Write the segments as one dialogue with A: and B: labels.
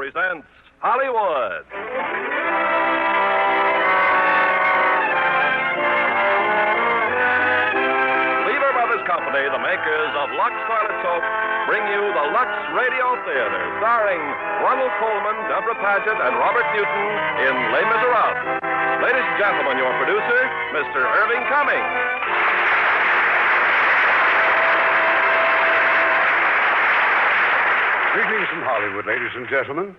A: presents Hollywood. Lever Brothers Company, the makers of Lux Toilet Soap, bring you the Lux Radio Theater, starring Ronald Colman, Deborah Paget, and Robert Newton in Les Miserables. Ladies and gentlemen, your producer, Mr. Irving Cummings.
B: Greetings from Hollywood, ladies and gentlemen.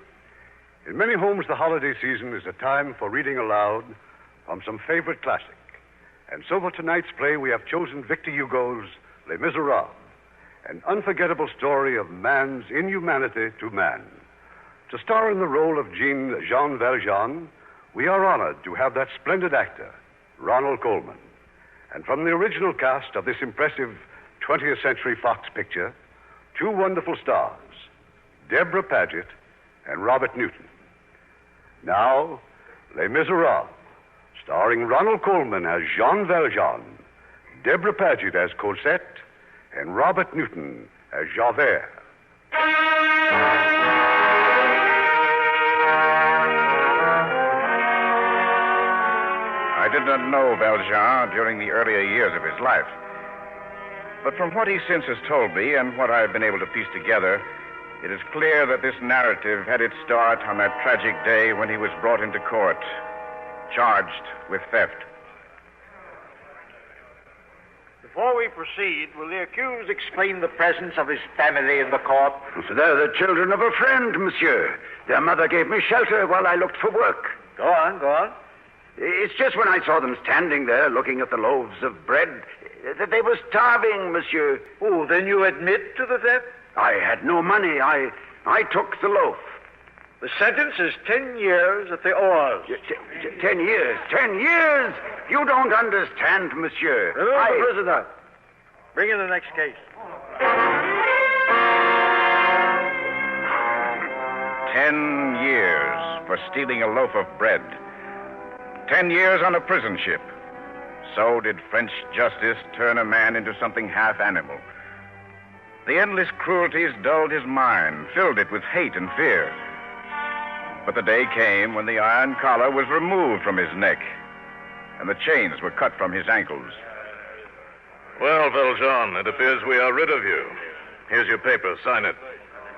B: In many homes, the holiday season is a time for reading aloud from some favorite classic. And so for tonight's play, we have chosen Victor Hugo's Les Miserables, an unforgettable story of man's inhumanity to man. To star in the role of Jean Valjean, we are honored to have that splendid actor, Ronald Colman. And from the original cast of this impressive 20th Century Fox picture, two wonderful stars, Deborah Paget and Robert Newton. Now, Les Miserables, starring Ronald Colman as Jean Valjean, Deborah Paget as Cosette, and Robert Newton as Javert.
C: I did not know Valjean during the earlier years of his life. But from what he since has told me and what I have been able to piece together, it is clear that this narrative had its start on that tragic day when he was brought into court, charged with theft.
D: Before we proceed, will the accused explain the presence of his family in the court?
E: They're the children of a friend, monsieur. Their mother gave me shelter while I looked for work.
D: Go on.
E: It's just when I saw them standing there looking at the loaves of bread that they were starving, monsieur.
D: Oh, then you admit to the theft?
E: I had no money. I took the loaf.
D: The sentence is 10 years at the oars.
E: 10 years? 10 years? You don't understand, monsieur.
D: Remove the prisoner. Bring in the next case.
C: 10 years for stealing a loaf of bread. 10 years on a prison ship. So did French justice turn a man into something half animal. The endless cruelties dulled his mind, filled it with hate and fear. But the day came when the iron collar was removed from his neck, and the chains were cut from his ankles.
A: Well, Valjean, it appears we are rid of you. Here's your paper. Sign it.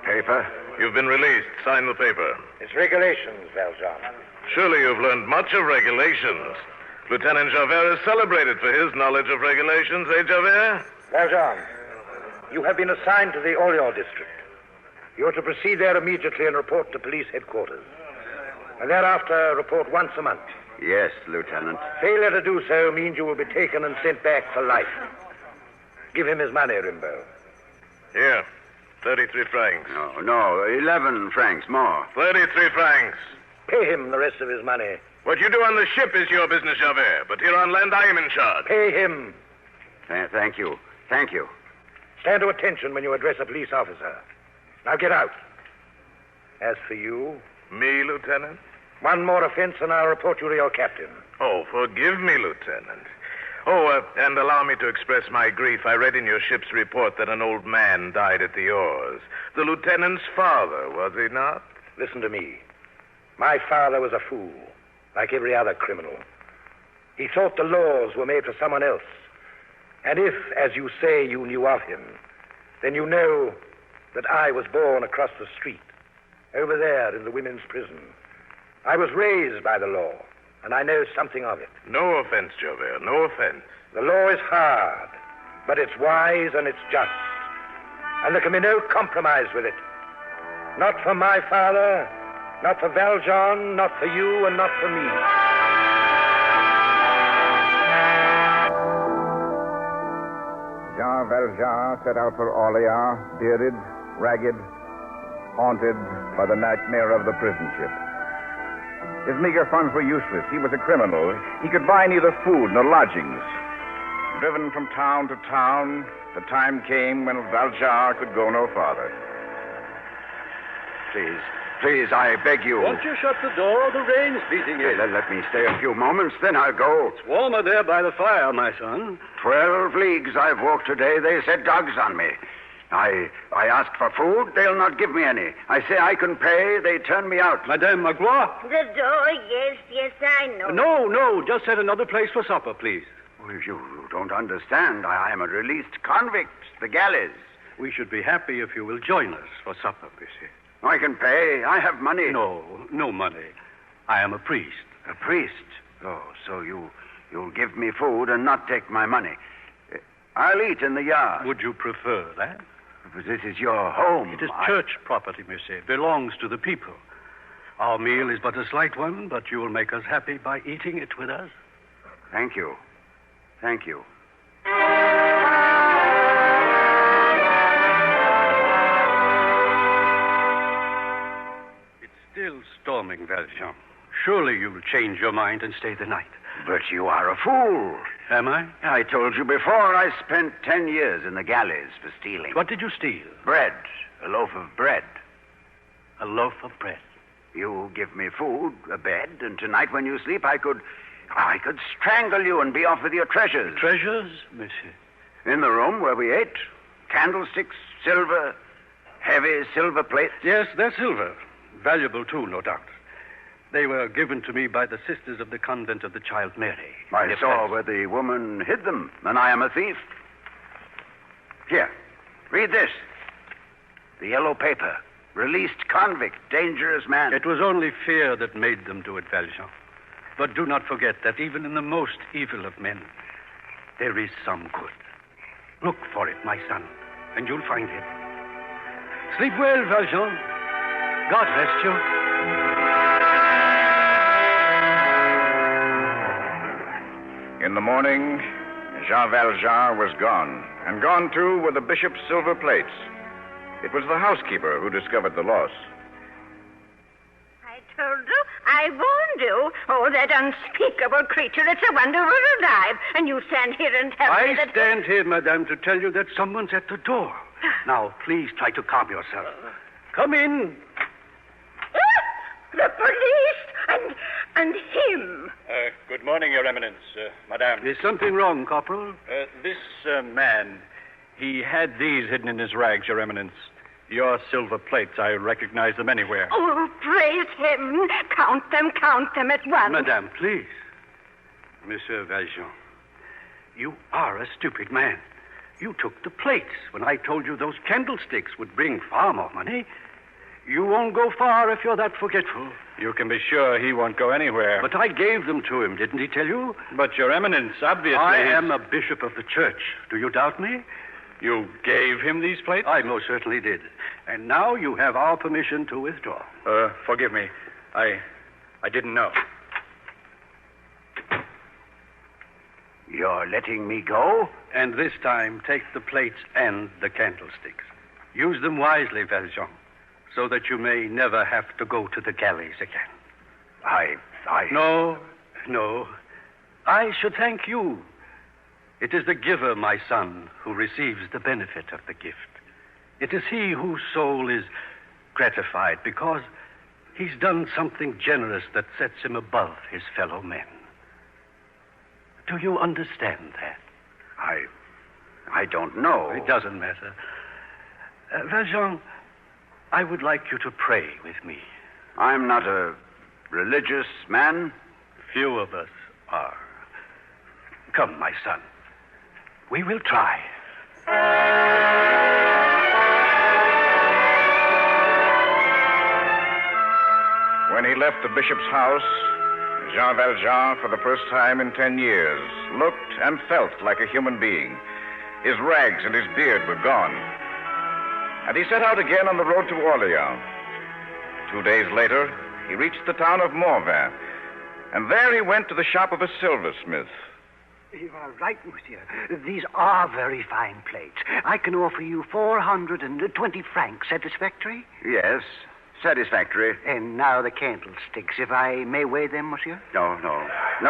E: Paper?
A: You've been released. Sign the paper.
D: It's regulations, Valjean.
A: Surely you've learned much of regulations. Lieutenant Javert is celebrated for his knowledge of regulations, eh, Javert?
D: Valjean, you have been assigned to the Orleans district. You are to proceed there immediately and report to police headquarters. And thereafter, report once a month.
E: Yes, Lieutenant.
D: Failure to do so means you will be taken and sent back for life. Give him his money, Rimbaud.
A: Here, 33 francs.
E: No, 11 francs more.
A: 33 francs.
D: Pay him the rest of his money.
A: What you do on the ship is your business, Javert, but here on land I am in charge.
D: Pay him.
E: Thank you. Thank you.
D: Stand to attention when you address a police officer. Now get out. As for you...
A: Me, Lieutenant?
D: One more offense and I'll report you to your captain.
A: Oh, forgive me, Lieutenant. And allow me to express my grief. I read in your ship's report that an old man died at the oars. The lieutenant's father, was he not?
D: Listen to me. My father was a fool, like every other criminal. He thought the laws were made for someone else. And if, as you say, you knew of him, then you know that I was born across the street, over there in the women's prison. I was raised by the law, and I know something of it.
A: No offense, Javert, no offense.
D: The law is hard, but it's wise and it's just. And there can be no compromise with it. Not for my father, not for Valjean, not for you, and not for me.
C: Jean Valjean set out for Orleans, bearded, ragged, haunted by the nightmare of the prison ship. His meager funds were useless. He was a criminal. He could buy neither food nor lodgings. Driven from town to town, the time came when Valjean could go no farther.
E: Please, I beg you.
F: Won't you shut the door? The rain's beating in.
E: Let me stay a few moments, then I'll go.
F: It's warmer there by the fire, my son.
E: 12 leagues I've walked today. They set dogs on me. I ask for food, they'll not give me any. I say I can pay, they turn me out.
G: Madame Magloire?
H: The door, yes, I know.
G: No, just set another place for supper, please.
E: Oh, you don't understand. I am a released convict, the galleys.
G: We should be happy if you will join us for supper, monsieur.
E: I can pay. I have money.
G: No money. I am a priest.
E: A priest? Oh, so you'll give me food and not take my money. I'll eat in the yard.
G: Would you prefer that?
E: But this is your home.
G: It is church property, monsieur. It belongs to the people. Our meal is but a slight one, but you will make us happy by eating it with us.
E: Thank you. Thank you.
G: It's still storming, Valjean. Surely you'll change your mind and stay the night.
E: But you are a fool.
G: Am I?
E: I told you before I spent 10 years in the galleys for stealing.
G: What did you steal?
E: Bread. A loaf of bread.
G: A loaf of bread.
E: You give me food, a bed, and tonight when you sleep I could strangle you and be off with your treasures.
G: Treasures, monsieur?
E: In the room where we ate. Candlesticks, silver, heavy silver plates.
G: Yes, they're silver. Valuable, too, no doubt. They were given to me by the sisters of the convent of the Child Mary.
E: I saw where the woman hid them, and I am a thief. Here, read this. The yellow paper. Released convict, dangerous man.
G: It was only fear that made them do it, Valjean. But do not forget that even in the most evil of men, there is some good. Look for it, my son, and you'll find it. Sleep well, Valjean. God rest you.
C: In the morning, Jean Valjean was gone, and gone, too, were the bishop's silver plates. It was the housekeeper who discovered the loss.
H: I told you, I warned you. Oh, that unspeakable creature, it's a wonder we're alive. And you stand here and tell me that...
G: I stand here, madame, to tell you that someone's at the door. Now, please try to calm yourself. Come in.
H: The police and him.
F: Good morning, Your Eminence, Madame.
G: Is something wrong, Corporal?
F: This man, he had these hidden in his rags, Your Eminence. Your silver plates, I recognize them anywhere.
H: Oh, praise him. Count them at once.
G: Madame, please. Monsieur Valjean, you are a stupid man. You took the plates when I told you those candlesticks would bring far more money. You won't go far if you're that forgetful.
F: You can be sure he won't go anywhere.
G: But I gave them to him, didn't he tell you?
F: But, Your Eminence, obviously...
G: I am a bishop of the church. Do you doubt me?
F: You gave him these plates?
G: I most certainly did. And now you have our permission to withdraw.
F: Forgive me. I didn't know.
E: You're letting me go?
G: And this time, take the plates and the candlesticks. Use them wisely, Valjean, so that you may never have to go to the galleys again. No. I should thank you. It is the giver, my son, who receives the benefit of the gift. It is he whose soul is gratified because he's done something generous that sets him above his fellow men. Do you understand that?
E: I don't know.
G: It doesn't matter. Valjean, I would like you to pray with me.
E: I'm not a religious man.
G: Few of us are. Come, my son. We will try.
C: When he left the bishop's house, Jean Valjean, for the first time in 10 years, looked and felt like a human being. His rags and his beard were gone. And he set out again on the road to Orleans. 2 days later, he reached the town of Morvin, and there he went to the shop of a silversmith.
I: You are right, monsieur. These are very fine plates. I can offer you 420 francs. Satisfactory?
E: Yes, satisfactory.
I: And now the candlesticks, if I may weigh them, monsieur?
E: No,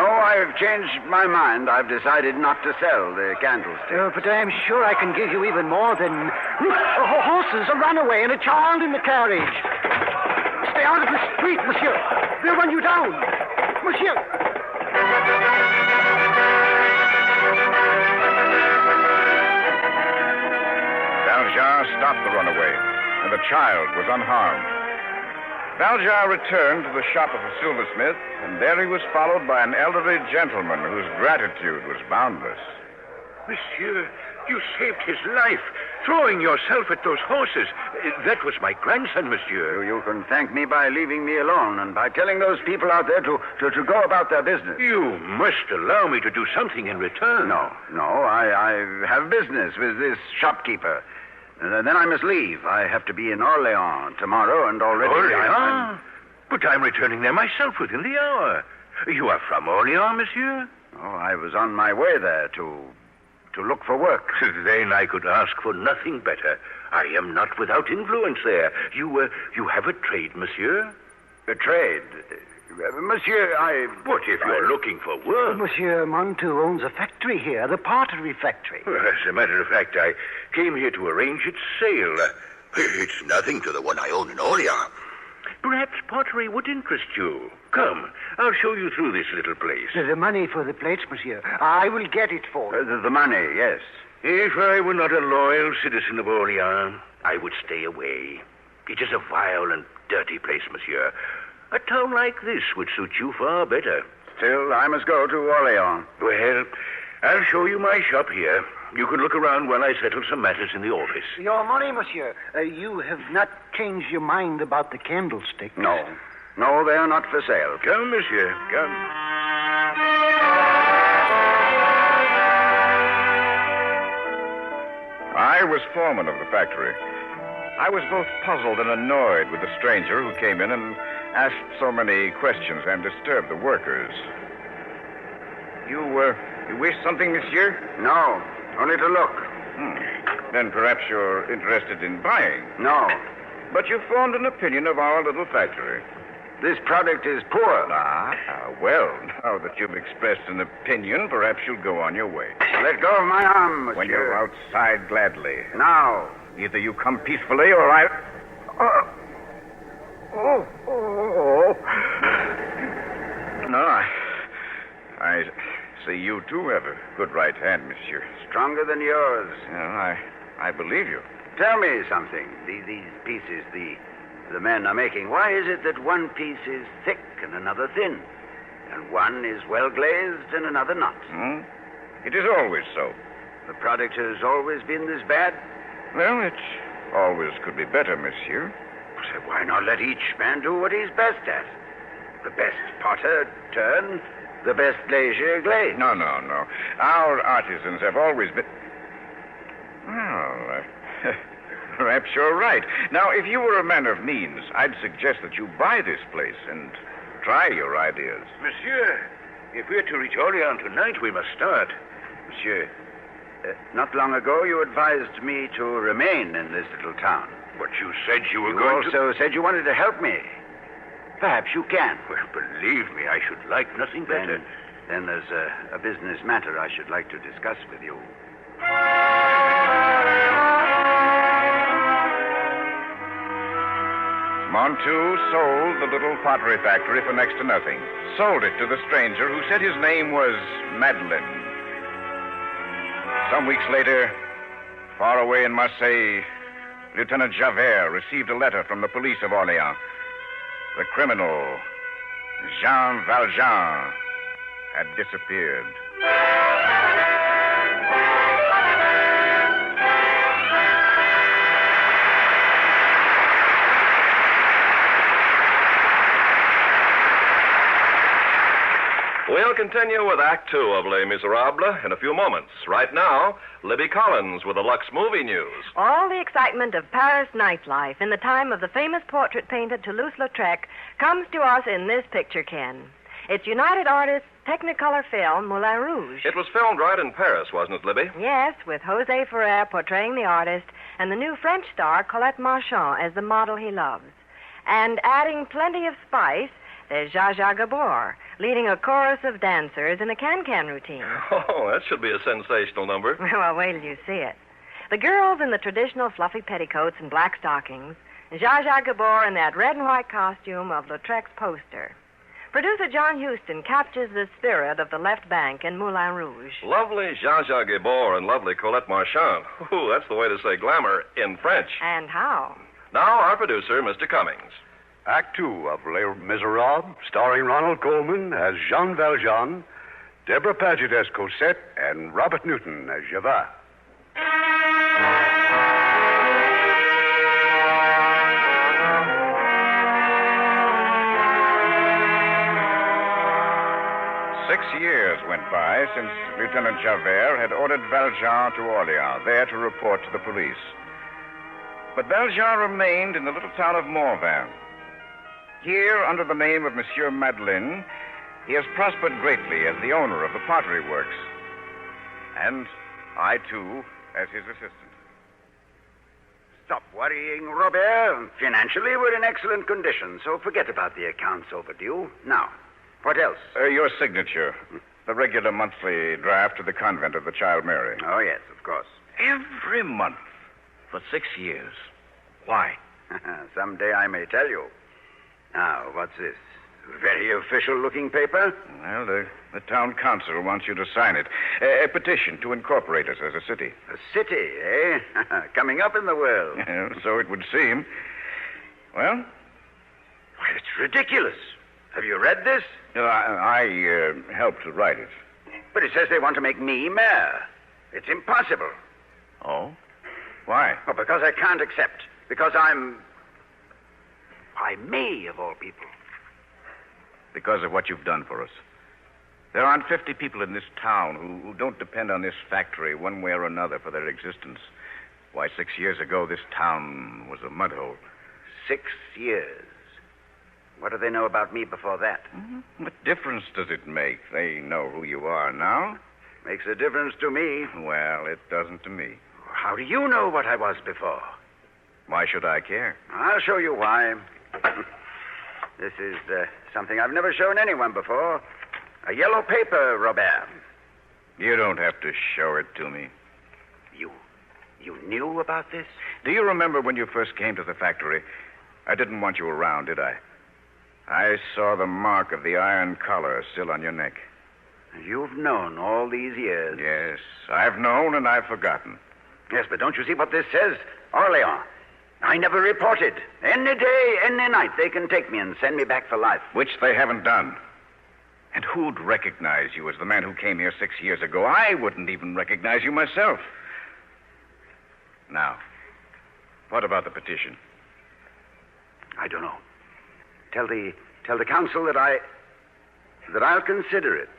E: I've changed my mind. I've decided not to sell the candlesticks.
I: But I am sure I can give you even more than... horses, a runaway, and a child in the carriage. Stay out of the street, monsieur. They'll run you down. Monsieur...
C: Valjean stopped the runaway, and the child was unharmed. Valjean returned to the shop of a silversmith, and there he was followed by an elderly gentleman whose gratitude was boundless.
J: Monsieur, you saved his life, throwing yourself at those horses. That was my grandson, monsieur.
E: You can thank me by leaving me alone and by telling those people out there to go about their business.
J: You must allow me to do something in return.
E: No, I have business with this shopkeeper. Then I must leave. I have to be in Orleans tomorrow, and already...
J: Orleans? But I'm returning there myself within the hour. You are from Orleans, monsieur?
E: Oh, I was on my way there to look for work.
J: Then I could ask for nothing better. I am not without influence there. You have a trade, monsieur?
E: A trade? Monsieur,
J: What if you're looking for work?
I: Monsieur Montu owns a factory here, the pottery factory.
J: Well, as a matter of fact, I came here to arrange its sale. It's nothing to the one I own in Orleans. Perhaps pottery would interest you. Come, I'll show you through this little place.
I: The money for the plates, monsieur. I will get it for you.
E: the money, yes.
J: If I were not a loyal citizen of Orleans, I would stay away. It is a vile and dirty place, monsieur. A town like this would suit you far better.
E: Still, I must go to Orleans.
J: Well, I'll show you my shop here. You can look around while I settle some matters in the office.
I: Your money, monsieur. You have not changed your mind about the candlestick.
E: No, they are not for sale.
J: Come, monsieur, come.
C: I was foreman of the factory. I was both puzzled and annoyed with the stranger who came in and asked so many questions and disturbed the workers. You wish something, monsieur?
E: No, only to look.
C: Then perhaps you're interested in buying.
E: No.
C: But you formed an opinion of our little factory.
E: This product is poor.
C: Well, now that you've expressed an opinion, perhaps you'll go on your way.
E: Let go of my arm, monsieur.
C: When you're outside, gladly.
E: Now.
C: Either you come peacefully or I... No, I see you too have a good right hand, monsieur.
E: Stronger than yours.
C: Yeah, I believe you.
E: Tell me something. These pieces the men are making, why is it that one piece is thick and another thin? And one is well glazed and another not?
C: It is always so.
E: The product has always been this bad?
C: Well, it always could be better, monsieur.
E: So why not let each man do what he's best at? The best potter turn, the best glazier glaze.
C: No. Our artisans have always been... Well, perhaps you're right. Now, if you were a man of means, I'd suggest that you buy this place and try your ideas.
J: Monsieur, if we're to reach Orleans tonight, we must start.
E: Monsieur, not long ago you advised me to remain in this little town.
J: But you said you were
E: You
J: going
E: also said you wanted to help me. Perhaps you can.
J: Well, believe me, I should like nothing better.
E: Then there's a business matter I should like to discuss with you.
C: Montu sold the little pottery factory for next to nothing. Sold it to the stranger who said his name was Madeleine. Some weeks later, far away in Marseille, Lieutenant Javert received a letter from the police of Orleans. The criminal, Jean Valjean, had disappeared.
A: We'll continue with Act Two of Les Miserables in a few moments. Right now, Libby Collins with the Lux Movie News.
K: All the excitement of Paris nightlife in the time of the famous portrait painter Toulouse-Lautrec comes to us in this picture, Ken. It's United Artists' Technicolor film, Moulin Rouge.
A: It was filmed right in Paris, wasn't it, Libby?
K: Yes, with José Ferrer portraying the artist and the new French star Colette Marchand as the model he loves. And adding plenty of spice, there's Zsa Zsa Gabor, leading a chorus of dancers in a can-can routine.
A: Oh, that should be a sensational number.
K: Well, wait till you see it. The girls in the traditional fluffy petticoats and black stockings, and Zsa Zsa Gabor in that red and white costume of Lautrec's poster. Producer John Huston captures the spirit of the left bank in Moulin Rouge.
A: Lovely Zsa Gabor and lovely Colette Marchand. Ooh, that's the way to say glamour in French.
K: And how?
A: Now, our producer, Mr. Cummings.
B: Act 2 of Les Miserables, starring Ronald Colman as Jean Valjean, Deborah Paget as Cosette, and Robert Newton as Javert.
C: Years went by since Lieutenant Javert had ordered Valjean to Orleans, there to report to the police. But Valjean remained in the little town of Morvan. Here, under the name of Monsieur Madeleine, he has prospered greatly as the owner of the pottery works. And I, too, as his assistant.
E: Stop worrying, Robert. Financially, we're in excellent condition, so forget about the accounts overdue. Now, what else?
C: Your signature. The regular monthly draft to the convent of the Child Mary.
E: Oh, yes, of course.
J: Every month for 6 years. Why?
E: Someday I may tell you. Now, what's this? Very official-looking paper?
C: Well, the town council wants you to sign it. A petition to incorporate us as a city.
E: A city, eh? Coming up in the world.
C: So it would seem. Well?
E: Why, it's ridiculous. Have you read this?
C: I helped to write it.
E: But it says they want to make me mayor. It's impossible.
C: Oh? Why?
E: Well, because I can't accept. Because I'm... Why, me, of all people.
C: Because of what you've done for us. There aren't 50 people in this town who don't depend on this factory one way or another for their existence. Why, 6 years ago, this town was a mud hole.
E: 6 years. What do they know about me before that?
C: Mm-hmm. What difference does it make? They know who you are now.
E: Makes a difference to me.
C: Well, it doesn't to me.
E: How do you know what I was before?
C: Why should I care?
E: I'll show you why. This is something I've never shown anyone before. A yellow paper, Robert.
C: You don't have to show it to me.
E: You knew about this?
C: Do you remember when you first came to the factory? I didn't want you around, did I? I saw the mark of the iron collar still on your neck.
E: You've known all these years.
C: Yes, I've known and I've forgotten.
E: Yes, but don't you see what this says? Orleans. I never reported. Any day, any night, they can take me and send me back for life.
C: Which they haven't done. And who'd recognize you as the man who came here 6 years ago? I wouldn't even recognize you myself. Now, what about the petition?
E: I don't know. Tell the council that I'll consider it.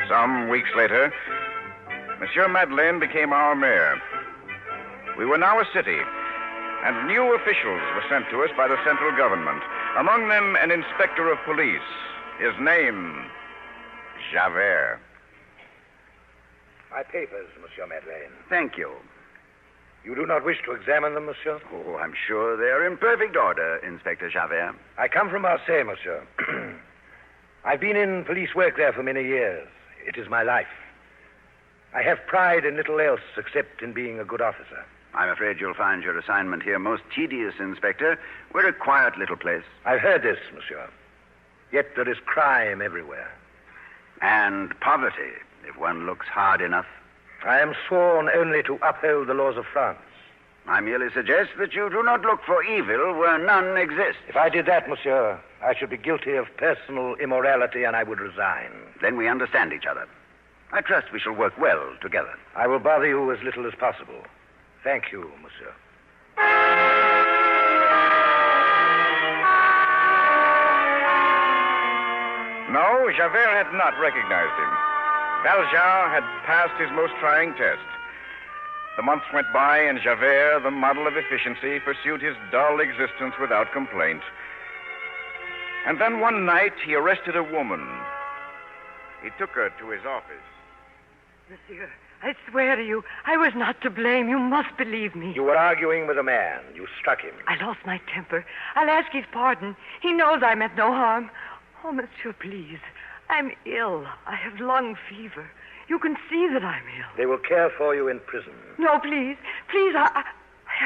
C: Some weeks later, Monsieur Madeleine became our mayor. We were now a city, and new officials were sent to us by the central government. Among them, an inspector of police. His name, Javert.
D: My papers, Monsieur Madeleine.
E: Thank you.
D: You do not wish to examine them, Monsieur?
E: Oh, I'm sure they're in perfect order, Inspector Javert.
D: I come from Marseille, Monsieur. I've been in police work there for many years. It is my life. I have pride in little else except in being a good officer.
E: I'm afraid you'll find your assignment here most tedious, Inspector. We're a quiet little place.
D: I've heard this, Monsieur. Yet there is crime everywhere.
E: And poverty, if one looks hard enough.
D: I am sworn only to uphold the laws of France.
E: I merely suggest that you do not look for evil where none exists.
D: If I did that, Monsieur, I should be guilty of personal immorality and I would resign.
E: Then we understand each other. I trust we shall work well together.
D: I will bother you as little as possible. Thank you, Monsieur.
C: No, Javert had not recognized him. Valjean had passed his most trying test. The months went by, and Javert, the model of efficiency, pursued his dull existence without complaint. And then one night, he arrested a woman. He took her to his office.
L: Monsieur, I swear to you, I was not to blame. You must believe me.
D: You were arguing with a man. You struck him.
L: I lost my temper. I'll ask his pardon. He knows I meant no harm. Oh, Monsieur, please. I'm ill. I have lung fever. You can see that I'm ill.
D: They will care for you in prison.
L: No, please. Please, I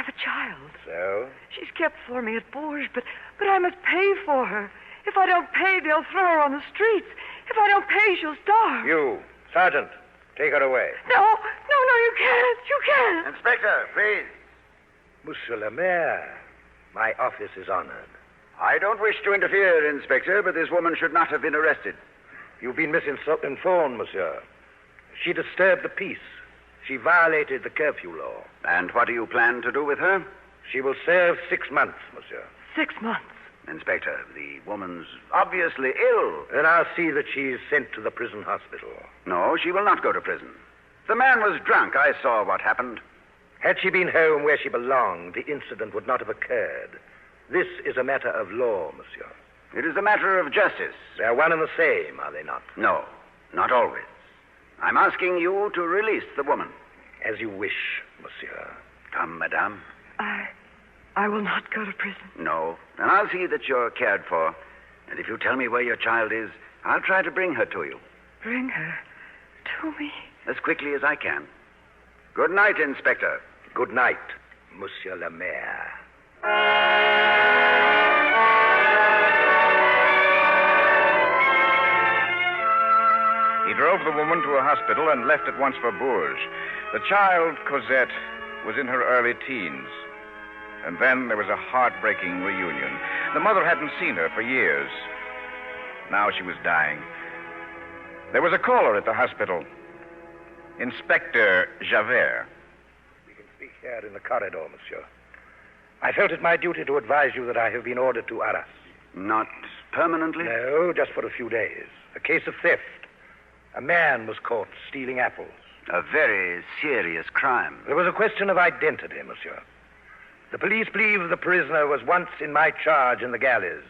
L: have a child.
D: So?
L: She's kept for me at Bourges, but I must pay for her. If I don't pay, they'll throw her on the streets. If I don't pay, she'll starve.
D: You, Sergeant, take her away.
L: No, you can't. You can't.
E: Inspector, please.
D: Monsieur le Maire, my office is honored.
E: I don't wish to interfere, Inspector, but this woman should not have been arrested.
D: You've been misinformed, monsieur. She disturbed the peace. She violated the curfew law.
E: And what do you plan to do with her?
D: She will serve 6 months, monsieur.
L: 6 months?
E: Inspector, the woman's obviously ill.
D: Then I'll see that she's sent to the prison hospital.
E: No, she will not go to prison. The man was drunk. I saw what happened.
D: Had she been home where she belonged, the incident would not have occurred. This is a matter of law, monsieur.
E: It is a matter of justice.
D: They're one and the same, are they not?
E: No, not always. I'm asking you to release the woman.
D: As you wish, monsieur.
E: Come, madame.
L: I will not go to prison.
E: No. And I'll see that you're cared for. And if you tell me where your child is, I'll try to bring her to you.
L: Bring her to me?
E: As quickly as I can. Good night, Inspector.
D: Good night, Monsieur le Maire.
C: He drove the woman to a hospital and left at once for Bourges. The child, Cosette, was in her early teens. And then there was a heartbreaking reunion. The mother hadn't seen her for years. Now she was dying. There was a caller at the hospital. Inspector Javert.
D: We can speak here in the corridor, monsieur. I felt it my duty to advise you that I have been ordered to Arras.
E: Not permanently?
D: No, just for a few days. A case of theft. A man was caught stealing apples.
E: A very serious crime.
D: There was a question of identity, monsieur. The police believe the prisoner was once in my charge in the galleys.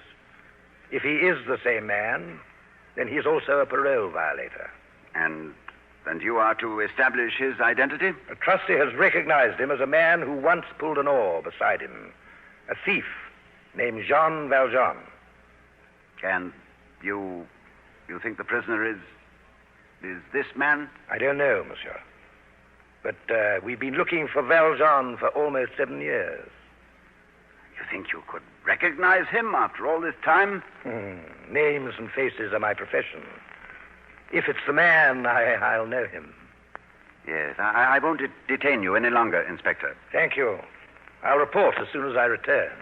D: If he is the same man, then he is also a parole violator.
E: And you are to establish his identity?
D: A trustee has recognized him as a man who once pulled an oar beside him. A thief named Jean Valjean.
E: And you think the prisoner is this man?
D: I don't know, monsieur. But we've been looking for Valjean for almost 7 years.
E: You think you could recognize him after all this time?
D: Names and faces are my profession. If it's the man, I'll know him.
E: Yes, I won't detain you any longer, Inspector.
D: Thank you. I'll report as soon as I return.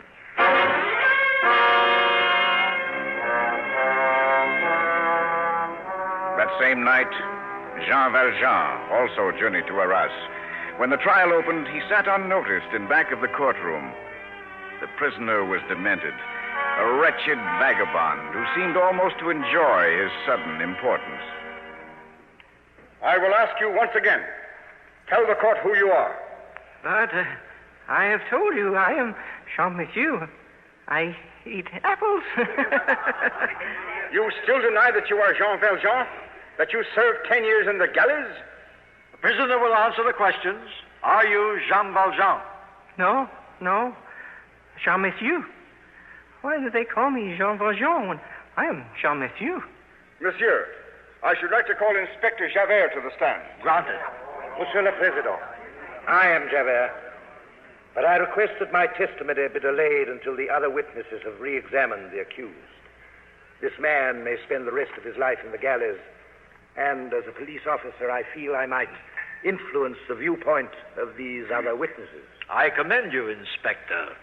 C: That same night, Jean Valjean also journeyed to Arras. When the trial opened, he sat unnoticed in back of the courtroom. The prisoner was demented, a wretched vagabond who seemed almost to enjoy his sudden importance.
M: I will ask you once again. Tell the court who you are.
N: But I have told you I am Jean Monsieur. I eat apples.
M: You still deny that you are Jean Valjean? That you served 10 years in the galleys?
F: The prisoner will answer the questions. Are you Jean Valjean?
N: No. Jean Monsieur. Why do they call me Jean Valjean when I am Jean Monsieur?
M: Monsieur, I should like to call Inspector Javert to the stand.
N: Granted.
D: Monsieur le Président, I am Javert, but I request that my testimony be delayed until the other witnesses have re-examined the accused. This man may spend the rest of his life in the galleys, and as a police officer, I feel I might influence the viewpoint of these other witnesses.
F: I commend you, Inspector.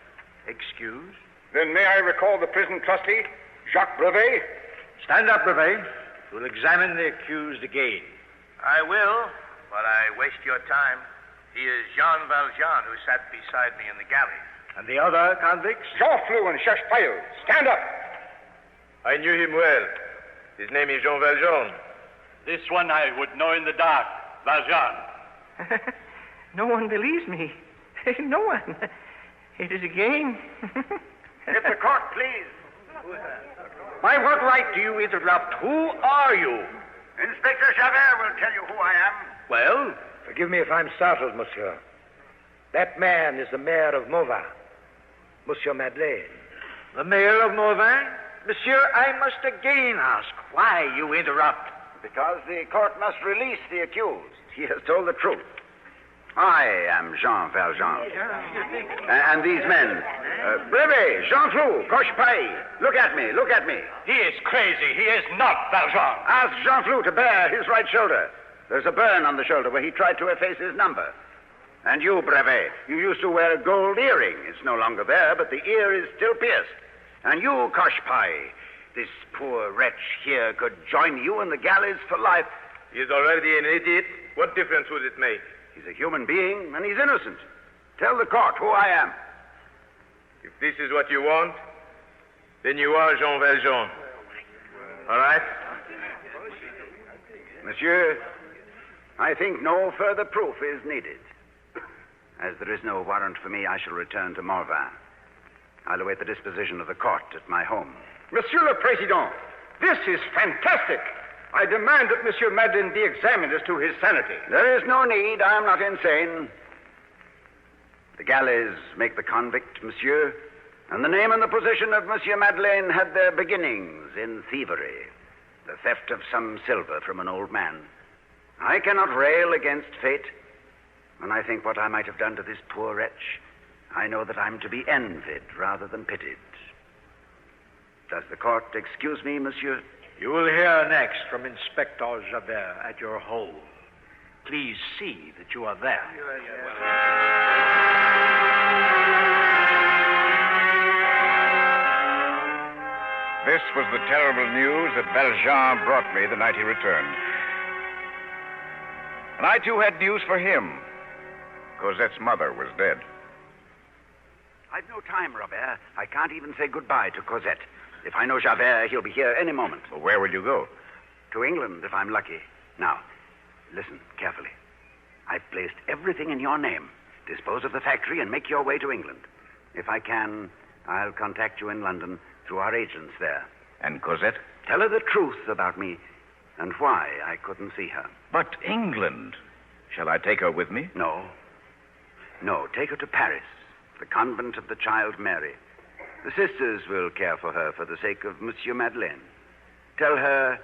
F: Excuse?
M: Then may I recall the prison trustee, Jacques Brevet?
F: Stand up, Brevet. We'll examine the accused again.
O: I will, but I waste your time. He is Jean Valjean, who sat beside me in the galleys.
F: And the other convicts?
M: Jean Flou and Cherche-Paille. Stand up.
O: I knew him well. His name is Jean Valjean.
F: This one I would know in the dark. Valjean.
N: No one believes me. No one. It is a game.
M: If the court, please.
O: By what right do you interrupt? Who are you?
E: Inspector Javert will tell you who I am.
F: Well?
D: Forgive me if I'm startled, monsieur. That man is the mayor of Mauvais, Monsieur Madeleine.
O: The mayor of Mauvais? Monsieur, I must again ask why you interrupt.
E: Because the court must release the accused. He has told the truth. I am Jean Valjean. And these men. Brevet, Jean Flou, Cochepaille. Look at me, look at me.
O: He is crazy. He is not Valjean.
E: Ask Jean Flou to bare his right shoulder. There's a burn on the shoulder where he tried to efface his number. And you, Brevet, you used to wear a gold earring. It's no longer there, but the ear is still pierced. And you, Cochepaille, this poor wretch here could join you in the galleys for life.
P: He's already an idiot. What difference would it make?
E: He's a human being, and he's innocent. Tell the court who I am.
P: If this is what you want, then you are Jean Valjean. All right?
E: Monsieur, I think no further proof is needed. As there is no warrant for me, I shall return to Morvan. I'll await the disposition of the court at my home.
M: Monsieur le Président, this is fantastic. I demand that Monsieur Madeleine be examined as to his sanity.
E: There is no need. I am not insane. The galleys make the convict, monsieur, and the name and the position of Monsieur Madeleine had their beginnings in thievery, the theft of some silver from an old man. I cannot rail against fate. When I think what I might have done to this poor wretch, I know that I'm to be envied rather than pitied. Does the court excuse me, monsieur?
O: You will hear next from Inspector Javert at your hole. Please see that you are there.
C: This was the terrible news that Valjean brought me the night he returned. And I, too, had news for him. Cosette's mother was dead.
E: I've no time, Robert. I can't even say goodbye to Cosette. If I know Javert, he'll be here any moment.
C: Well, where will you go?
E: To England, if I'm lucky. Now, listen carefully. I've placed everything in your name. Dispose of the factory and make your way to England. If I can, I'll contact you in London through our agents there.
C: And Cosette?
E: Tell her the truth about me and why I couldn't see her.
C: But England. Shall I take her with me?
E: No. No, take her to Paris, the convent of the Child Mary. The sisters will care for her for the sake of Monsieur Madeleine. Tell her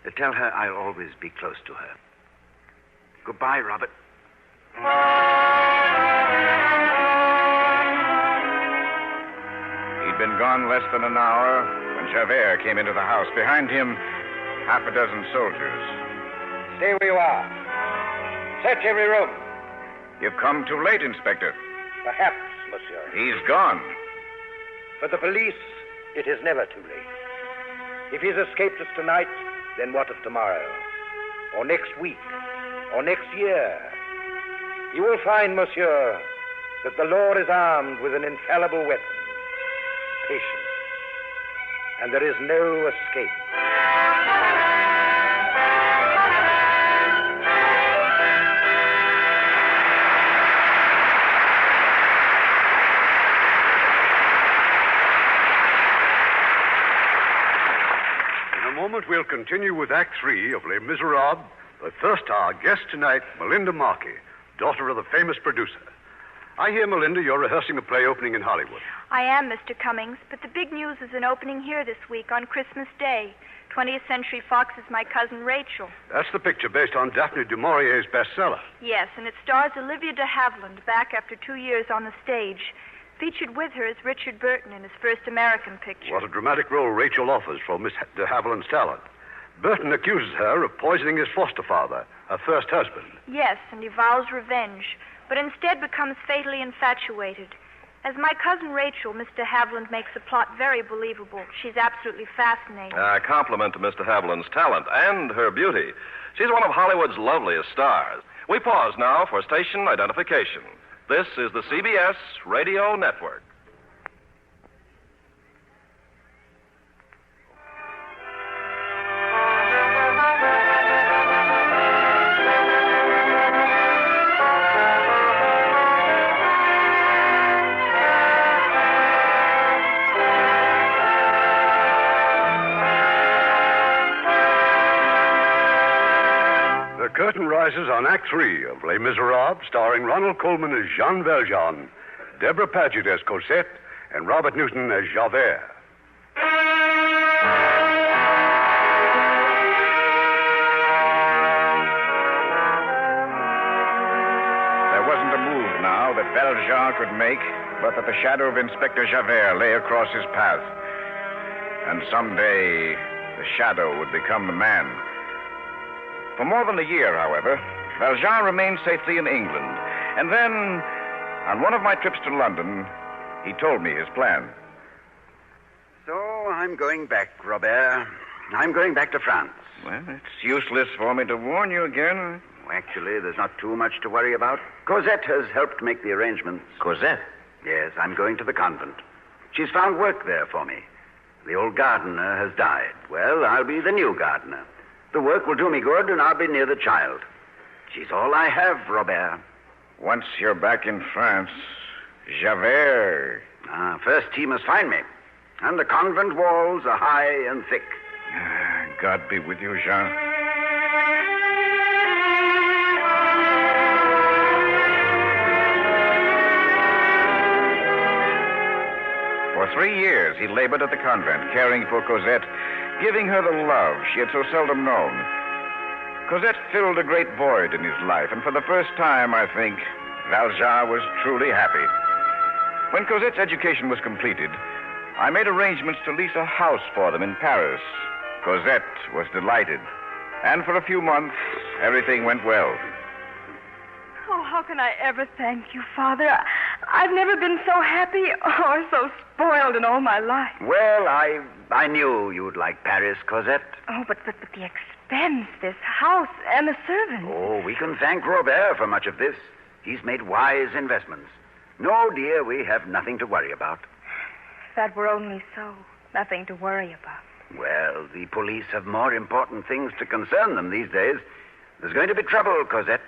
E: I'll always be close to her. Goodbye, Robert.
C: He'd been gone less than an hour when Javert came into the house. Behind him, half a dozen soldiers.
D: Stay where you are. Search every room.
C: You've come too late, Inspector.
D: Perhaps, monsieur.
C: He's gone.
D: For the police, it is never too late. If he's escaped us tonight, then what of tomorrow? Or next week? Or next year? You will find, monsieur, that the law is armed with an infallible weapon. Patience. And there is no escape.
B: We'll continue with Act 3 of Les Miserables, but first our guest tonight, Melinda Markey, daughter of the famous producer. I hear, Melinda, you're rehearsing a play opening in Hollywood.
Q: I am, Mr. Cummings, but the big news is an opening here this week on Christmas Day. 20th Century Fox's My Cousin Rachel.
B: That's the picture based on Daphne du Maurier's bestseller.
Q: Yes, and it stars Olivia de Havilland back after 2 years on the stage. Featured with her is Richard Burton in his first American picture.
B: What a dramatic role Rachel offers for Miss de Havilland's talent. Burton accuses her of poisoning his foster father, her first husband.
Q: Yes, and he vows revenge, but instead becomes fatally infatuated. As My Cousin Rachel, Miss de Havilland makes the plot very believable. She's absolutely fascinating.
A: A compliment to Miss de Havilland's talent and her beauty. She's one of Hollywood's loveliest stars. We pause now for station identification. This is the CBS Radio Network.
B: The curtain rises on Act 3 of Les Miserables, starring Ronald Colman as Jean Valjean, Deborah Paget as Cosette, and Robert Newton as Javert.
C: now that Valjean could make, but that the shadow of Inspector Javert lay across his path. And someday, the shadow would become the man. For more than a year, however, Valjean remained safely in England. And then, on one of my trips to London, he told me his plan.
E: So I'm going back, Robert. I'm going back to France.
C: Well, it's useless for me to warn you again.
E: Actually, there's not too much to worry about. Cosette has helped make the arrangements.
C: Cosette?
E: Yes, I'm going to the convent. She's found work there for me. The old gardener has died. Well, I'll be the new gardener. The work will do me good, and I'll be near the child. She's all I have, Robert.
C: Once you're back in France, Javert...
E: First he must find me. And the convent walls are high and thick.
C: God be with you, Jean. For 3 years, he labored at the convent, caring for Cosette, giving her the love she had so seldom known. Cosette filled a great void in his life, and for the first time, I think, Valjean was truly happy. When Cosette's education was completed, I made arrangements to lease a house for them in Paris. Cosette was delighted, and for a few months, everything went well.
L: Oh, how can I ever thank you, Father? I've never been so happy or so spoiled in all my life.
E: Well, I knew you'd like Paris, Cosette.
L: Oh, but the expense, this house, and the servants.
E: Oh, we can thank Robert for much of this. He's made wise investments. No, dear, we have nothing to worry about.
L: If that were only so. Nothing to worry about.
E: Well, the police have more important things to concern them these days. There's going to be trouble, Cosette.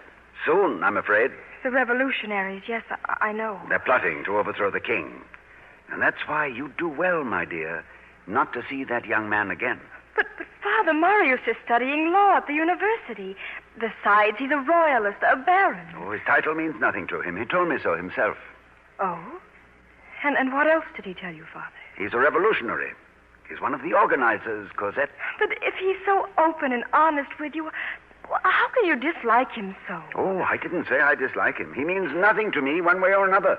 E: Soon, I'm afraid.
L: The revolutionaries, yes, I know.
E: They're plotting to overthrow the king. And that's why you do well, my dear, not to see that young man again.
L: But Father, Marius is studying law at the university. Besides, he's a royalist, a baron.
E: Oh, his title means nothing to him. He told me so himself.
L: Oh? And what else did he tell you, Father?
E: He's a revolutionary. He's one of the organizers, Cosette.
L: But if he's so open and honest with you, how can you dislike him so?
E: Oh, I didn't say I dislike him. He means nothing to me one way or another.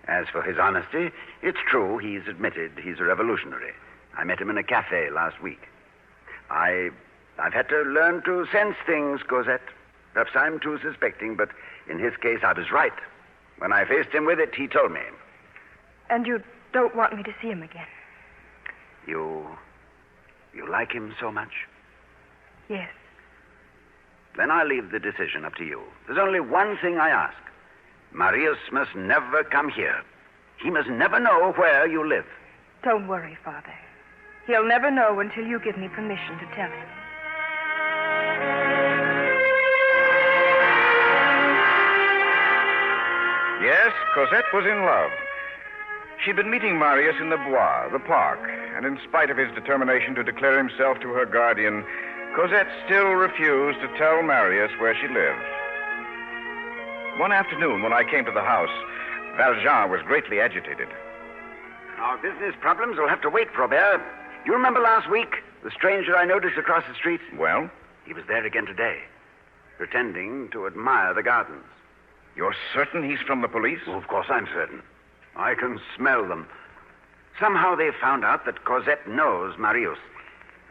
E: As for his honesty, it's true he's admitted he's a revolutionary. I met him in a cafe last week. I've had to learn to sense things, Cosette. Perhaps I'm too suspecting, but in his case I was right. When I faced him with it, he told me.
L: And you don't want me to see him again?
E: You like him so much?
L: Yes.
E: Then I'll leave the decision up to you. There's only one thing I ask. Marius must never come here. He must never know where you live.
L: Don't worry, Father. He'll never know until you give me permission to tell him.
C: Yes, Cosette was in love. She'd been meeting Marius in the Bois, the park, and in spite of his determination to declare himself to her guardian, Cosette still refused to tell Marius where she lived. One afternoon, when I came to the house, Valjean was greatly agitated.
E: Our business problems will have to wait, Robert. You remember last week, the stranger I noticed across the street?
C: Well?
E: He was there again today, pretending to admire the gardens.
C: You're certain he's from the police?
E: Well, of course I'm certain. I can smell them. Somehow they've found out that Cosette knows Marius.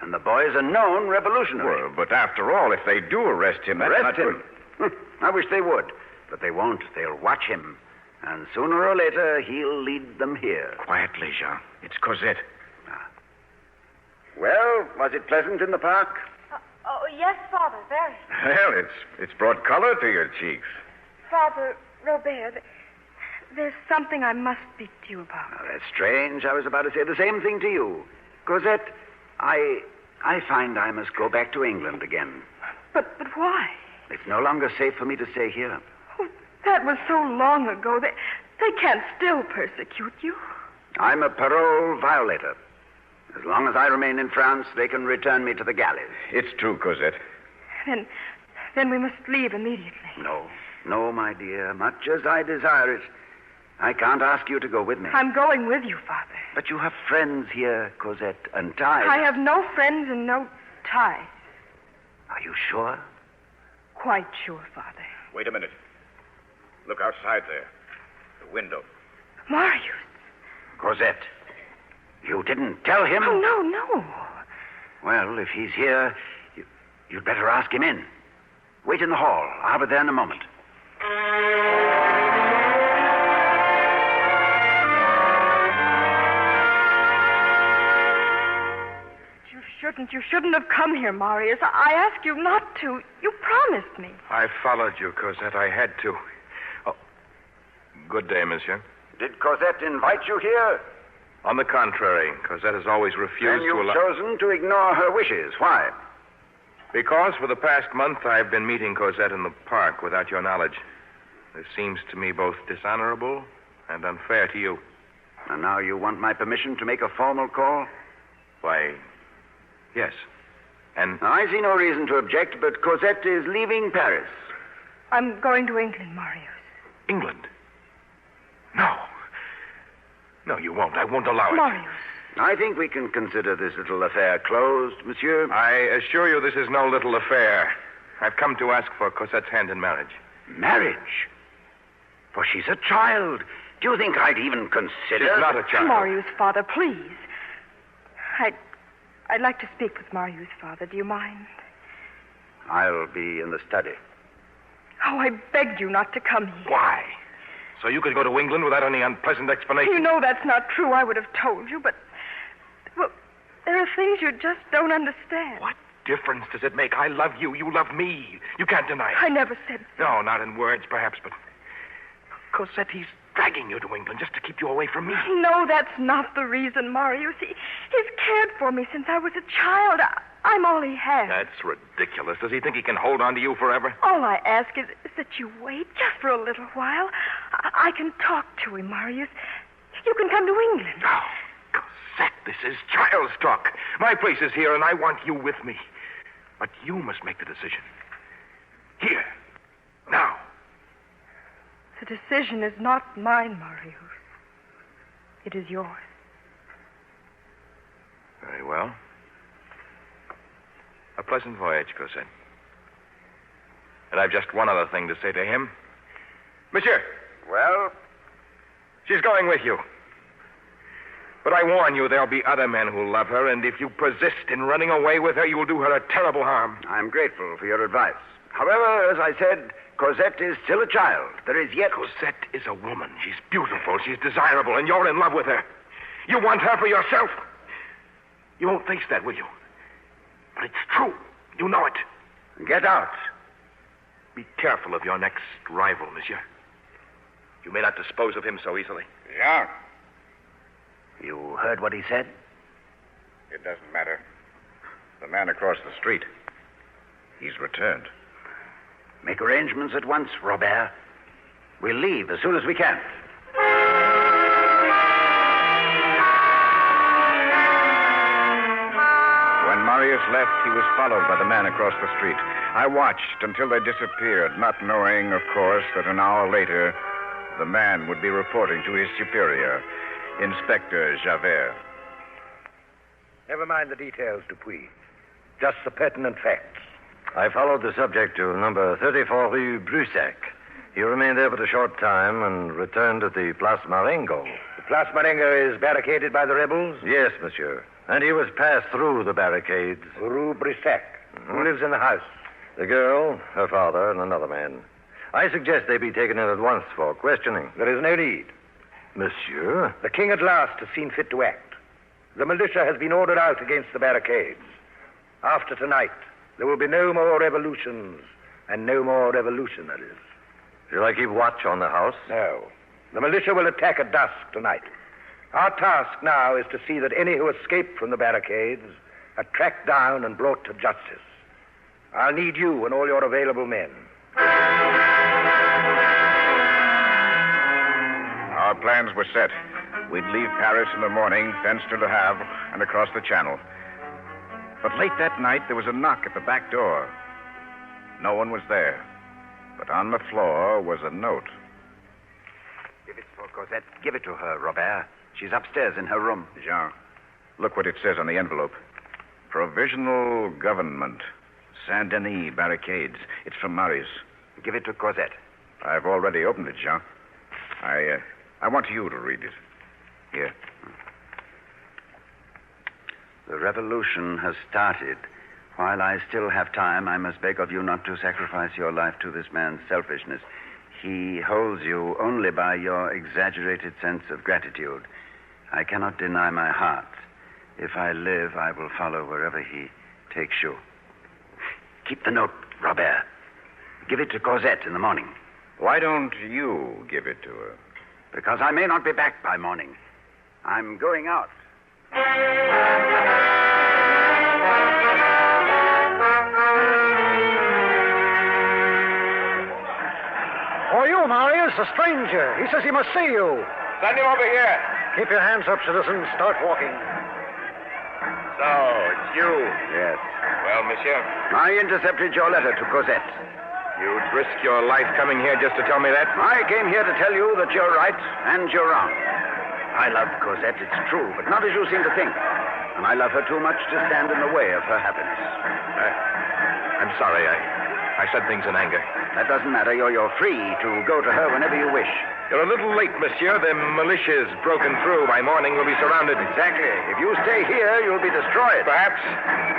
E: And the boy's a known revolutionary.
C: Well, but after all, if they do arrest him, that's
E: arrest
C: not
E: him?
C: good.
E: I wish they would. But they won't. They'll watch him. And sooner or later, he'll lead them here.
C: Quietly, Jean. It's Cosette.
E: Well, was it pleasant in the park?
L: Oh, yes, Father, very.
C: Well, it's brought color to your cheeks.
L: Father, Robert, there's something I must speak to you about.
E: Oh, that's strange. I was about to say the same thing to you. Cosette, I find I must go back to England again.
L: But why?
E: It's no longer safe for me to stay here.
L: Oh, that was so long ago. They can't still persecute you.
E: I'm a parole violator. As long as I remain in France, they can return me to the galleys.
C: It's true, Cosette.
L: Then we must leave immediately.
E: No, my dear. Much as I desire it, I can't ask you to go with me.
L: I'm going with you, Father.
E: But you have friends here, Cosette, and ties.
L: I have no friends and no ties.
E: Are you sure?
L: Quite sure, Father.
C: Wait a minute. Look outside there.
P: window.
L: Marius.
E: Cosette, you didn't tell him?
L: Oh, no.
E: Well, if he's here, you'd better ask him in. Wait in the hall. I'll be there in a moment.
L: You shouldn't have come here, Marius. I asked you not to. You promised me.
P: I followed you, Cosette. I had to. Oh. Good day, monsieur.
E: Did Cosette invite you here?
P: On the contrary, Cosette has always refused
E: Then you've
P: to allow...
E: chosen to ignore her wishes. Why?
P: Because for the past month I've been meeting Cosette in the park without your knowledge. This seems to me both dishonorable and unfair to you.
E: And now you want my permission to make a formal call?
P: Why, yes. And...
E: I see no reason to object, but Cosette is leaving Paris.
L: I'm going to England, Marius.
P: England? No. No, you won't. I won't allow it.
L: Marius.
E: I think we can consider this little affair closed, monsieur.
P: I assure you this is no little affair. I've come to ask for Cosette's hand in marriage.
E: Marriage? For she's a child. Do you think I'd even consider...
P: She's not a child.
L: Marius, father, please. I'd like to speak with Marius, father. Do you mind?
E: I'll be in the study.
L: Oh, I begged you not to come here.
P: Why? So you could go to England without any unpleasant explanation?
L: You know that's not true. I would have told you, but... Well, there are things you just don't understand.
P: What difference does it make? I love you. You love me. You can't deny it.
L: I never said so.
P: No, not in words, perhaps, but... Cosette, he's dragging you to England just to keep you away from me.
L: No, that's not the reason, Marius. He's cared for me since I was a child. I'm all he has.
P: That's ridiculous. Does he think he can hold on to you forever?
L: All I ask is that you wait just for a little while. I can talk to him, Marius. You can come to England.
P: Oh, Cosette, this is child's talk. My place is here, and I want you with me. But you must make the decision. Here. Now.
L: The decision is not mine, Marius. It is yours.
P: Very well. A pleasant voyage, Cosette. And I've just one other thing to say to him. Monsieur.
E: Well?
P: She's going with you. But I warn you, there'll be other men who love her, and if you persist in running away with her, you will do her a terrible harm.
E: I'm grateful for your advice. However, as I said, Cosette is still a child. There is yet...
P: Cosette is a woman. She's beautiful. She's desirable, and you're in love with her. You want her for yourself. You won't face that, will you? But it's true. You know it.
E: Get out.
P: Be careful of your next rival, monsieur. You may not dispose of him so easily.
E: Yeah. You heard what he said?
C: It doesn't matter. The man across the street. He's returned.
E: Make arrangements at once, Robert. We'll leave as soon as we can.
C: When Marius left, he was followed by the man across the street. I watched until they disappeared, not knowing, of course, that an hour later, the man would be reporting to his superior, Inspector Javert.
D: Never mind the details, Dupuis. Just the pertinent facts.
R: I followed the subject to number 34 Rue Brussac. He remained there but a short time and returned to the Place Marengo.
D: The Place Marengo is barricaded by the rebels?
R: Yes, monsieur. And he was passed through the barricades.
D: Rue Brussac. Who lives in the house?
R: The girl, her father, and another man. I suggest they be taken in at once for questioning.
D: There is no need.
R: Monsieur?
D: The king at last has seen fit to act. The militia has been ordered out against the barricades. After tonight, there will be no more revolutions and no more revolutionaries.
R: Shall I keep watch on the house?
D: No. The militia will attack at dusk tonight. Our task now is to see that any who escape from the barricades are tracked down and brought to justice. I'll need you and all your available men.
C: Our plans were set. We'd leave Paris in the morning, thence to Le Havre, and across the Channel. But late that night, there was a knock at the back door. No one was there. But on the floor was a note.
E: Give it for Cosette. Give it to her, Robert. She's upstairs in her room.
C: Jean, look what it says on the envelope. Provisional Government. Saint-Denis Barricades. It's from Marius.
E: Give it to Cosette.
C: I've already opened it, Jean. I want you to read it. Here.
R: The revolution has started. While I still have time, I must beg of you not to sacrifice your life to this man's selfishness. He holds you only by your exaggerated sense of gratitude. I cannot deny my heart. If I live, I will follow wherever he takes you. Keep the note, Robert. Give it to Cosette in the morning.
C: Why don't you give it to her?
R: Because I may not be back by morning. I'm going out.
I: Oh, you, Marius, a stranger. He says he must see you.
M: Send him over here.
I: Keep your hands up, citizen. Start walking.
M: So, it's you.
R: Yes.
M: Well, monsieur?
R: I intercepted your letter to Cosette.
P: You'd risk your life coming here just to tell me that?
R: I came here to tell you that you're right and you're wrong. I love Cosette, it's true, but not as you seem to think. And I love her too much to stand in the way of her happiness.
P: I'm sorry. I said things in anger.
R: That doesn't matter. You're free to go to her whenever you wish.
P: You're a little late, monsieur. The militia's broken through. By morning, we'll be surrounded.
R: Exactly. If you stay here, you'll be destroyed.
P: Perhaps.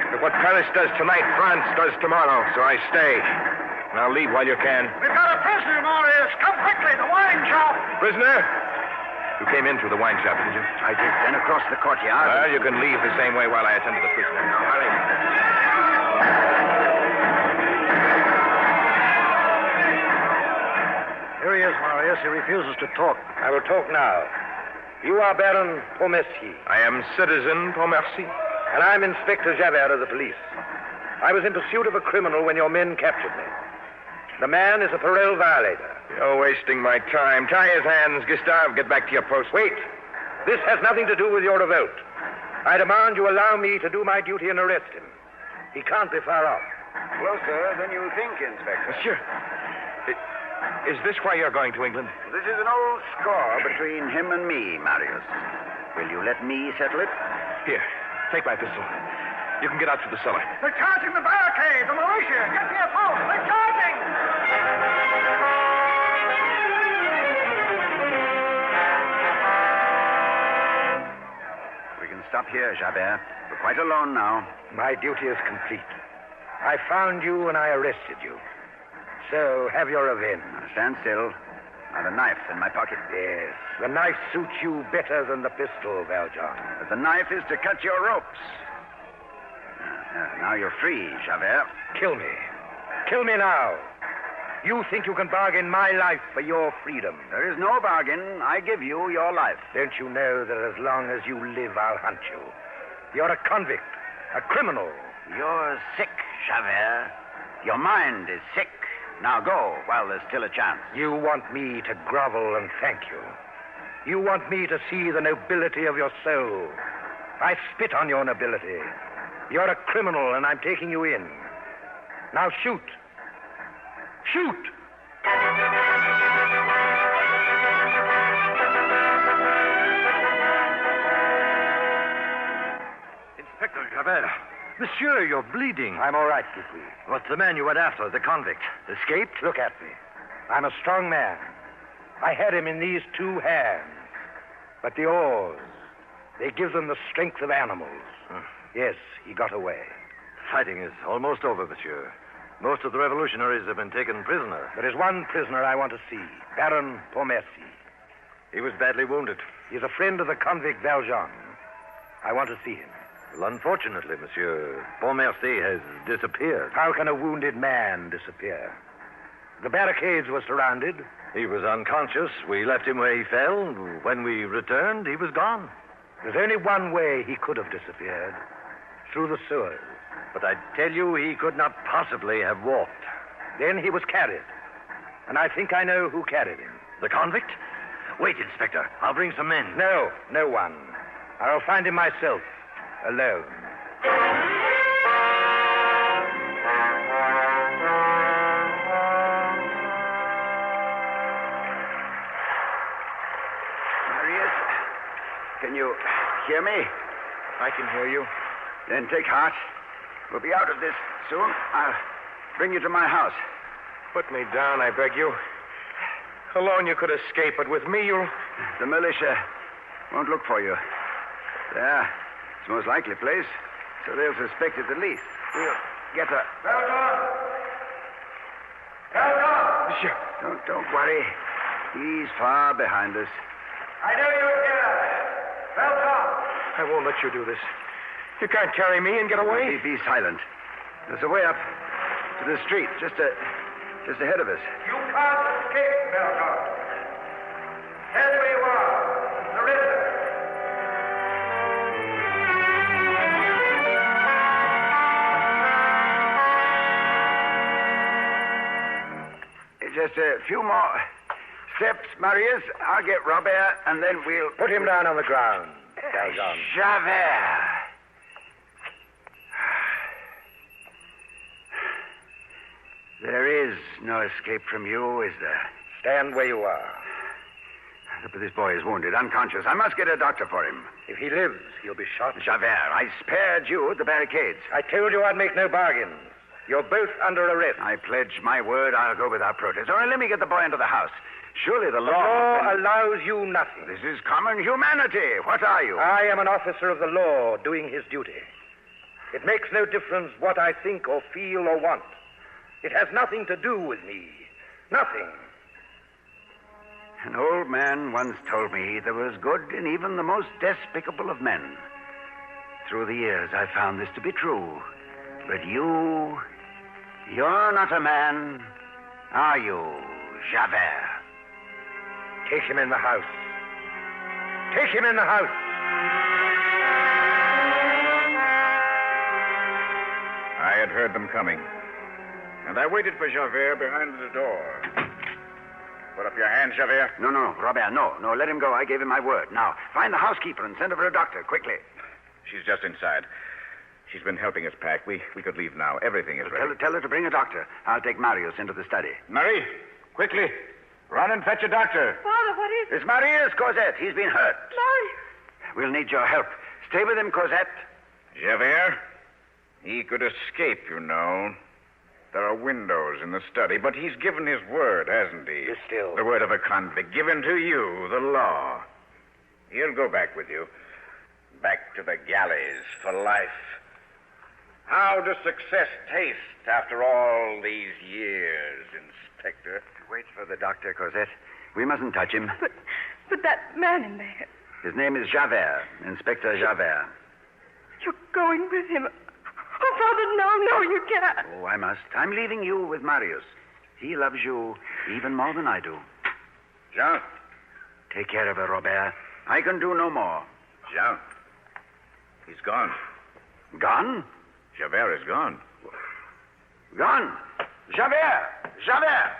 P: But what Paris does tonight, France does tomorrow. So I stay. Now leave while you can.
I: We've got a prisoner, Marius. Come quickly, the wine shop.
P: Prisoner? You came in through the wine shop, didn't you?
R: I did. Then across the courtyard.
P: Well, you can leave the same way while I attend to the prisoner. Now, hurry.
I: Here he is, Marius. He refuses to talk.
D: I will talk now. You are Baron Pontmercy.
P: I am Citizen Pontmercy.
D: And I'm Inspector Javert of the police. I was in pursuit of a criminal when your men captured me. The man is a parole violator.
P: You're wasting my time. Tie his hands, Gustave. Get back to your post.
D: Wait. This has nothing to do with your revolt. I demand you allow me to do my duty and arrest him. He can't be far off.
R: Closer than you think, Inspector.
P: Monsieur, is this why you're going to England?
R: This is an old score between him and me, Marius. Will you let me settle it?
P: Here, take my pistol. You can get out through the cellar.
I: They're charging the barricade, the militia. Get to your post. They're charging.
R: We can stop here, Javert. We're quite alone now.
D: My duty is complete. I found you and I arrested you. So, have your revenge.
R: Now, stand still. I've a knife in my pocket.
D: Yes, the knife suits you better than the pistol, Valjean.
R: But the knife is to cut your ropes. Now you're free, Javert.
D: Kill me. Kill me now. You think you can bargain my life for your freedom.
R: There is no bargain. I give you your life.
D: Don't you know that as long as you live, I'll hunt you? You're a convict, a criminal.
R: You're sick, Javert. Your mind is sick. Now go while there's still a chance.
D: You want me to grovel and thank you. You want me to see the nobility of your soul. I spit on your nobility. You're a criminal, and I'm taking you in. Now shoot. Shoot!
G: Inspector Javert. Monsieur, you're bleeding.
D: I'm all right, Dupuis.
G: What's the man you went after, the convict? Escaped?
D: Look at me. I'm a strong man. I had him in these two hands. But the oars, they give them the strength of animals. Yes, he got away.
R: Fighting is almost over, monsieur. Most of the revolutionaries have been taken prisoner.
D: There is one prisoner I want to see, Baron Pontmercy.
R: He was badly wounded.
D: He's a friend of the convict Valjean. I want to see him.
R: Well, unfortunately, monsieur, Pontmercy has disappeared.
D: How can a wounded man disappear? The barricades were surrounded.
R: He was unconscious. We left him where he fell. When we returned, he was gone.
D: There's only one way he could have disappeared. Through the sewers.
R: But I tell you, he could not possibly have walked.
D: Then he was carried. And I think I know who carried him.
R: The convict? Wait, Inspector. I'll bring some men.
D: No, no one. I'll find him myself. Alone.
R: Marius, can you hear me?
P: I can hear you.
R: Then take heart. We'll be out of this soon. I'll bring you to my house.
P: Put me down, I beg you. Alone you could escape, but with me you'll...
R: The militia won't look for you. There. It's the most likely place, so they'll suspect it the least. We'll get her.
P: Monsieur.
R: Don't worry. He's far behind us.
M: I know you're here. Belton.
P: I won't let you do this. You can't carry me and get away.
R: Be silent. There's a way up to the street, just ahead of us.
M: You can't escape, Belton. Tell me where you are. The river.
R: Just a few more steps, Marius. I'll get Robert, and then we'll...
D: Put him down on the ground, Valjean.
R: Javert. There is no escape from you, is there?
D: Stand where you are.
R: But this boy is wounded, unconscious. I must get a doctor for him.
D: If he lives, he'll be shot.
R: Javert, I spared you at the barricades.
D: I told you I'd make no bargains. You're both under arrest.
R: I pledge my word I'll go without protest. All right, let me get the boy into the house. Surely the law...
D: The law allows you nothing.
R: This is common humanity. What are you?
D: I am an officer of the law doing his duty. It makes no difference what I think or feel or want. It has nothing to do with me. Nothing.
R: An old man once told me there was good in even the most despicable of men. Through the years, I found this to be true. But you're not a man, are you, Javert?
D: Take him in the house. Take him in the house.
C: I had heard them coming, and I waited for Javert behind the door. Put up your hand, Javert.
R: No, Robert, no, let him go. I gave him my word. Now, find the housekeeper and send her for a doctor, quickly.
C: She's just inside. She's been helping us pack. We could leave now. Everything is ready.
R: Tell her to bring a doctor. I'll take Marius into the study.
C: Marie, quickly. Run and fetch a doctor.
Q: Father, what is it?
R: It's Marius, Cosette. He's been hurt.
Q: Marius.
R: We'll need your help. Stay with him, Cosette.
C: Javert, he could escape, you know. There are windows in the study, but he's given his word, hasn't he?
D: Be still.
C: The word of a convict given to you, the law. He'll go back with you. Back to the galleys for life. How does success taste after all these years, Inspector?
R: Wait for the doctor, Cosette. We mustn't touch him.
L: But that man in there.
R: His name is Javert, Inspector Javert.
L: You're going with him. Oh, Father, no, you can't.
R: Oh, I must. I'm leaving you with Marius. He loves you even more than I do.
C: Jean.
R: Take care of her, Robert. I can do no more.
C: Jean. He's gone.
R: Gone?
C: Javert is gone.
R: Gone. Javert! Javert!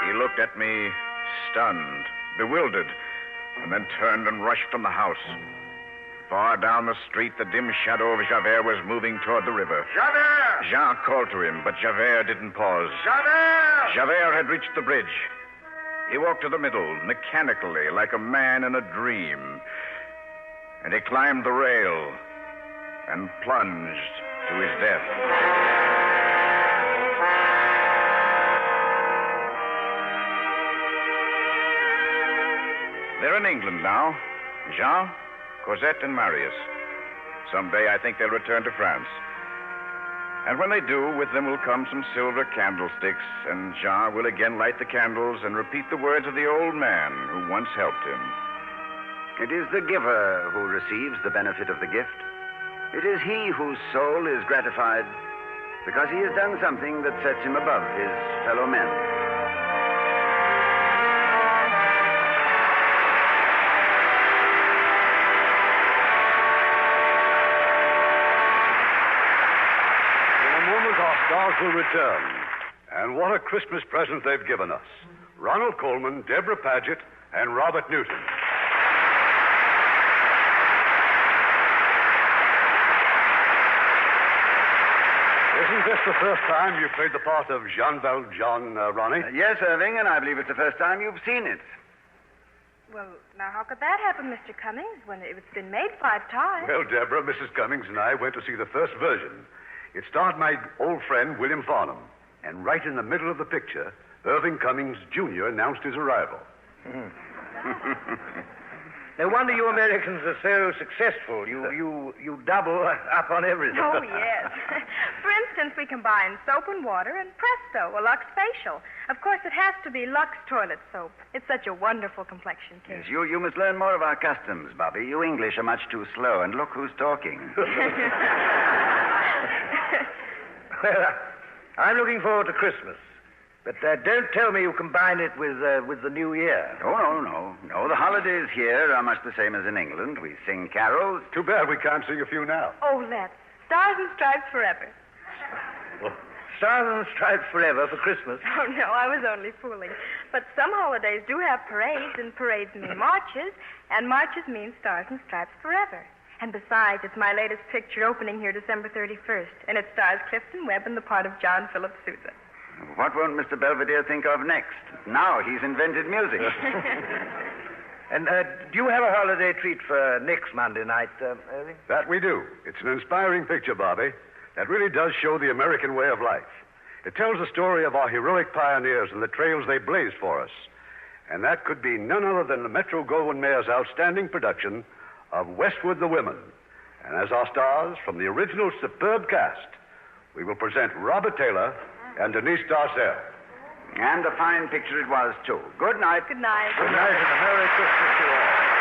C: He looked at me, stunned, bewildered, and then turned and rushed from the house. Far down the street, the dim shadow of Javert was moving toward the river.
M: Javert!
C: Jean called to him, but Javert didn't pause.
M: Javert!
C: Javert had reached the bridge. He walked to the middle, mechanically, like a man in a dream. And he climbed the rail and plunged to his death. They're in England now. Jean, Cosette, and Marius. Someday I think they'll return to France. And when they do, with them will come some silver candlesticks, and Jean will again light the candles and repeat the words of the old man who once helped him.
R: It is the giver who receives the benefit of the gift. It is he whose soul is gratified because he has done something that sets him above his fellow men.
B: Stars will return. And what a Christmas present they've given us. Ronald Colman, Deborah Paget, and Robert Newton. Isn't this the first time you've played the part of Jean Valjean, Ronnie?
R: Yes, Irving, and I believe it's the first time you've seen it.
K: Well, now, how could that happen, Mr. Cummings, when it's been made 5 times?
B: Well, Deborah, Mrs. Cummings and I went to see the first version. It starred my old friend, William Farnham. And right in the middle of the picture, Irving Cummings, Jr. announced his arrival.
D: No wonder you Americans are so successful. You double up on everything.
S: Oh, yes. For instance, we combine soap and water, and presto, a Lux facial. Of course, it has to be Lux toilet soap. It's such a wonderful complexion care.
R: Yes, you must learn more of our customs, Bobby. You English are much too slow, and look who's talking.
D: Well, I'm looking forward to Christmas. But don't tell me you combine it with the New Year.
R: Oh, no. The holidays here are much the same as in England. We sing carols.
B: Too bad we can't sing a few now.
S: Oh, let's. Stars and Stripes forever.
D: Stars and Stripes forever for Christmas.
S: Oh, no, I was only fooling. But some holidays do have parades, and parades mean marches, and marches mean Stars and Stripes forever. And besides, it's my latest picture opening here December 31st, and it stars Clifton Webb in the part of John Philip Sousa.
R: What won't Mr. Belvedere think of next? Now he's invented music.
D: And do you have a holiday treat for next Monday night, Irving?
B: That we do. It's an inspiring picture, Bobby, that really does show the American way of life. It tells the story of our heroic pioneers and the trails they blazed for us. And that could be none other than the Metro-Goldwyn-Mayer's outstanding production of Westward the Women. And as our stars from the original superb cast, we will present Robert Taylor and Denise Darcel.
R: And a fine picture it was, too. Good night.
S: Good night.
D: Good night and a Merry Christmas to all.